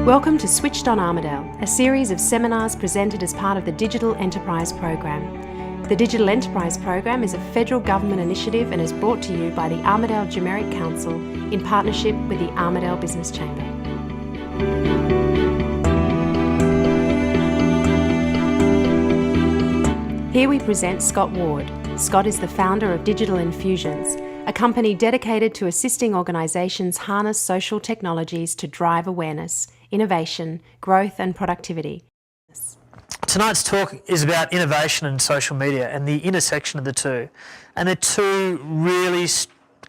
Welcome to Switched on Armidale, a series of seminars presented as part of the Digital Enterprise Program. The Digital Enterprise Program is a federal government initiative and is brought to you by the Armidale Generic Council in partnership with the Armidale Business Chamber. Here we present Scott Ward. Scott is the founder of Digital Infusions, a company dedicated to assisting organisations harness social technologies to drive awareness, innovation, growth and productivity. Tonight's talk is about innovation and social media and the intersection of the two. And they're two really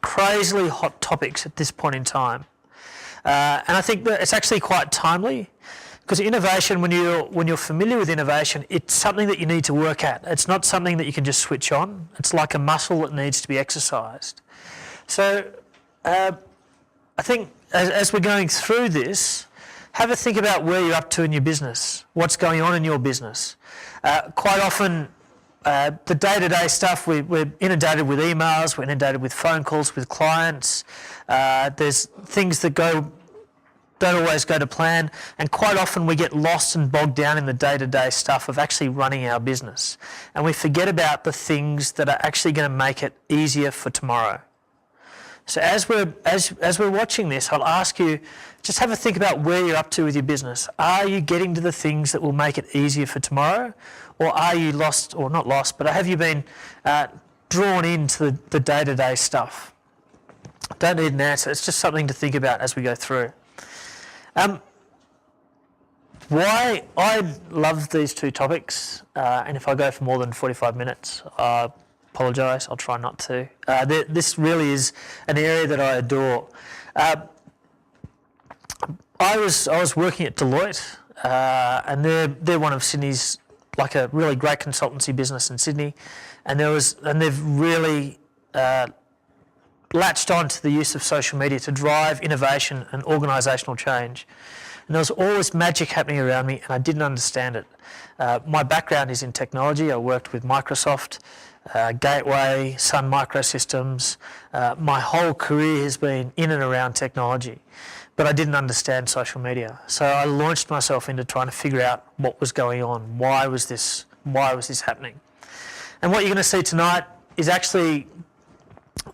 crazily hot topics at this point in time. And I think that it's actually quite timely, because innovation, when you're familiar with innovation, it's something that you need to work at. It's not something that you can just switch on. It's like a muscle that needs to be exercised. So I think as we're going through this, have a think about where you're up to in your business, what's going on in your business. Quite often, the day-to-day stuff, we're inundated with emails, we're inundated with phone calls with clients. There's things that don't always go to plan, and quite often we get lost and bogged down in the day-to-day stuff of actually running our business, and we forget about the things that are actually going to make it easier for tomorrow. So as we're watching this, I'll ask you, just have a think about where you're up to with your business. Are you getting to the things that will make it easier for tomorrow, or are you lost, or not lost, but have you been drawn into the day-to-day stuff? Don't need an answer, it's just something to think about as we go through. Why I love these two topics, and if I go for more than 45 minutes, I apologise, I'll try not to. This really is an area that I adore. I was working at Deloitte, and they're one of Sydney's, like a really great consultancy business in Sydney, and they've really latched on to the use of social media to drive innovation and organisational change. And there was all this magic happening around me, and I didn't understand it. My background is in technology. I worked with Microsoft, Gateway, Sun Microsystems. My whole career has been in and around technology, but I didn't understand social media. So I launched myself into trying to figure out what was going on. Why was this happening? And what you're going to see tonight is actually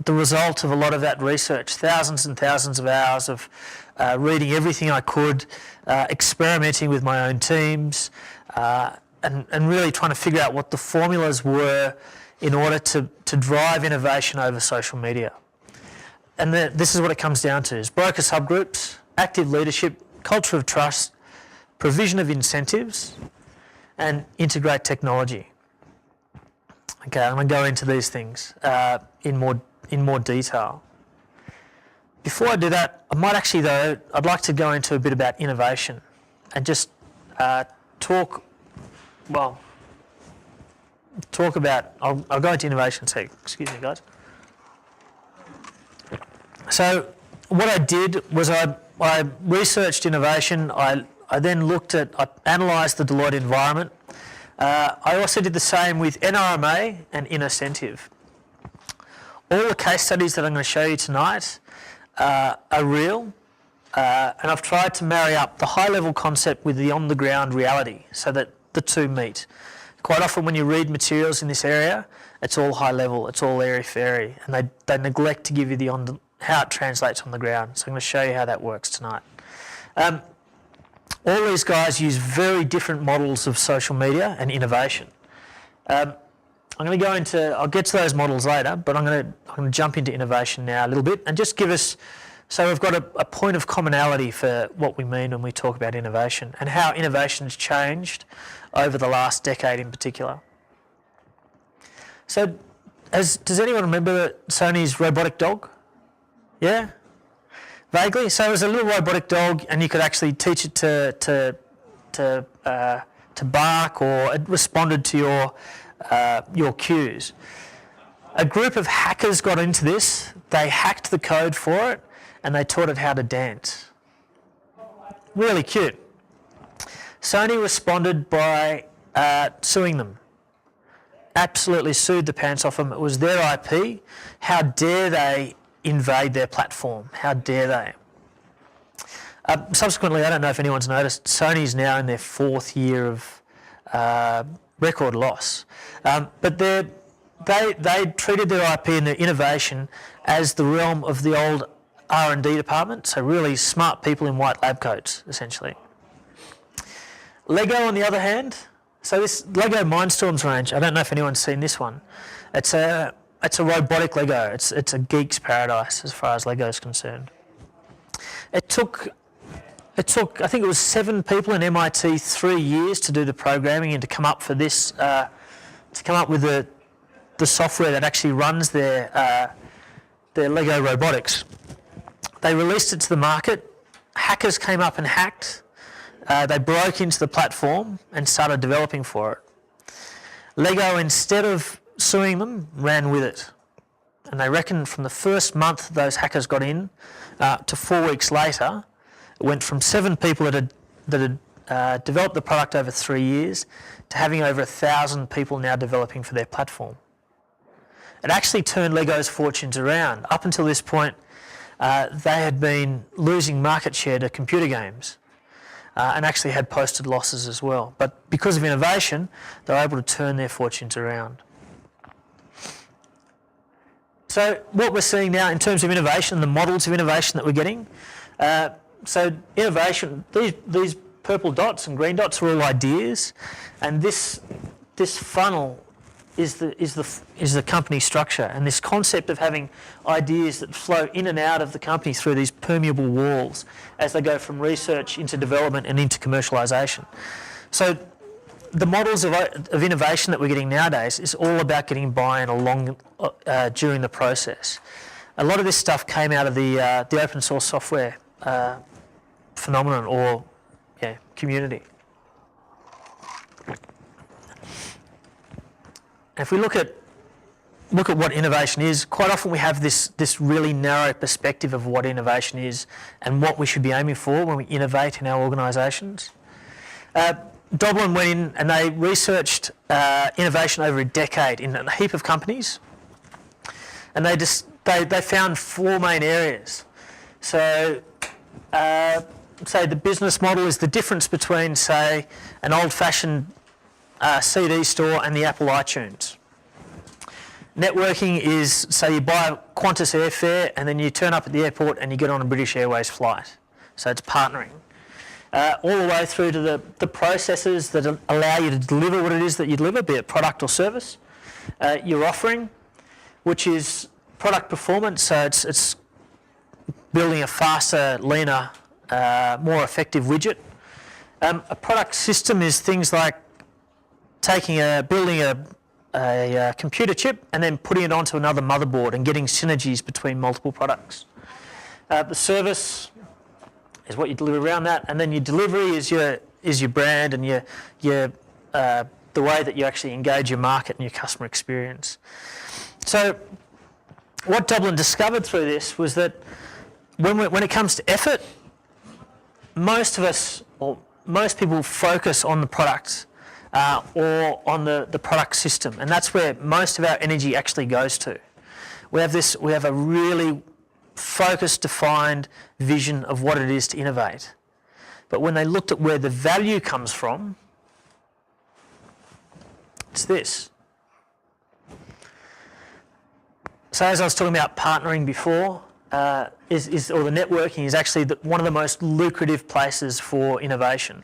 the result of a lot of that research, thousands and thousands of hours of reading everything I could, experimenting with my own teams, and really trying to figure out what the formulas were in order to drive innovation over social media. And this is what it comes down to, is broker subgroups, active leadership, culture of trust, provision of incentives, and integrate technology. Okay, I'm going to go into these things in more detail. Before I do that, I might actually, though, I'd like to go into a bit about innovation and just talk about, I'll go into innovation in a sec. Excuse me, guys. So what I did was I researched innovation. I then I analysed the Deloitte environment. I also did the same with NRMA and Innocentive. All the case studies that I'm going to show you tonight are real, and I've tried to marry up the high-level concept with the on-the-ground reality so that the two meet. Quite often when you read materials in this area, it's all high-level, it's all airy-fairy, and they neglect to give you how it translates on the ground. So I'm going to show you how that works tonight. All these guys use very different models of social media and innovation. I'm going to go into, I'll get to those models later, but I'm going to jump into innovation now a little bit and just give us, so we've got a point of commonality for what we mean when we talk about innovation and how innovation's changed over the last decade in particular. So, does anyone remember Sony's robotic dog? Yeah? Vaguely? So it was a little robotic dog, and you could actually teach it to bark, or it responded to your cues. A group of hackers got into this. They hacked the code for it, and they taught it how to dance. Really cute. Sony responded by suing them. Absolutely sued the pants off them. It was their IP. How dare they invade their platform? How dare they? Subsequently, I don't know if anyone's noticed, Sony's now in their 4th year of record loss. But they treated their IP and their innovation as the realm of the old R&D department, so really smart people in white lab coats, essentially. Lego, on the other hand, so this Lego Mindstorms range, I don't know if anyone's seen this one. It's a robotic Lego. It's a geek's paradise as far as Lego is concerned. It took, I think it was 7 people in MIT 3 years to do the programming and to come up for this, to come up with the software that actually runs their Lego robotics. They released it to the market. Hackers came up and hacked. They broke into the platform and started developing for it. Lego, instead of suing them, ran with it. And they reckon from the first month those hackers got in to 4 weeks later, it went from 7 people that had developed the product over 3 years to having over 1,000 people now developing for their platform. It actually turned Lego's fortunes around. Up until this point, they had been losing market share to computer games and actually had posted losses as well. But because of innovation, they were able to turn their fortunes around. So what we're seeing now in terms of innovation, the models of innovation that we're getting, so innovation, these purple dots and green dots are all ideas, and this funnel is the company structure, and this concept of having ideas that flow in and out of the company through these permeable walls as they go from research into development and into commercialisation. So the models of innovation that we're getting nowadays is all about getting buy-in along during the process. A lot of this stuff came out of the open source software phenomenon or community. If we look at what innovation is, quite often we have this really narrow perspective of what innovation is and what we should be aiming for when we innovate in our organisations. Doblin went in and they researched innovation over a decade in a heap of companies, and they found 4 main areas. So, say the business model is the difference between, say, an old-fashioned CD store and the Apple iTunes. Networking is, say you buy Qantas airfare and then you turn up at the airport and you get on a British Airways flight. So it's partnering. All the way through to the processes that allow you to deliver what it is that you deliver, be it product or service. Your offering, which is product performance, so it's building a faster, leaner, more effective widget. A product system is things like building a computer chip and then putting it onto another motherboard and getting synergies between multiple products. The service is what you deliver around that, and then your delivery is your brand and your the way that you actually engage your market and your customer experience. So what Doblin discovered through this was that when it comes to effort, most of us, or most people, focus on the product or on the product system, and that's where most of our energy actually goes to. We have a really focused, defined vision of what it is to innovate. But when they looked at where the value comes from, it's this. So as I was talking about partnering before, or the networking is actually one of the most lucrative places for innovation.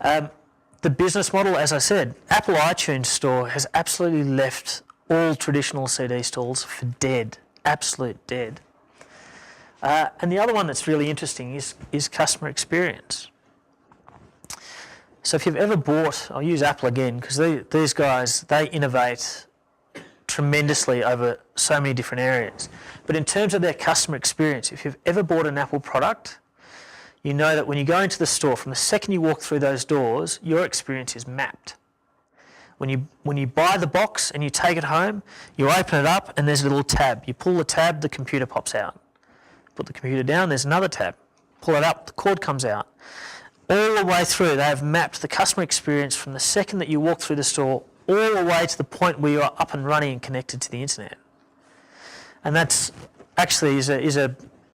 The business model, as I said, Apple iTunes Store has absolutely left all traditional CD stalls for dead, absolute dead. And the other one that's really interesting is customer experience. So if you've ever bought, I'll use Apple again, because these guys, they innovate tremendously over so many different areas. But in terms of their customer experience, if you've ever bought an Apple product, you know that when you go into the store, from the second you walk through those doors, your experience is mapped. When you buy the box and you take it home, you open it up and there's a little tab. You pull the tab, the computer pops out. Put the computer down, there's another tab. Pull it up, the cord comes out. All the way through, they have mapped the customer experience from the second that you walk through the store all the way to the point where you are up and running and connected to the internet. And that's actually is a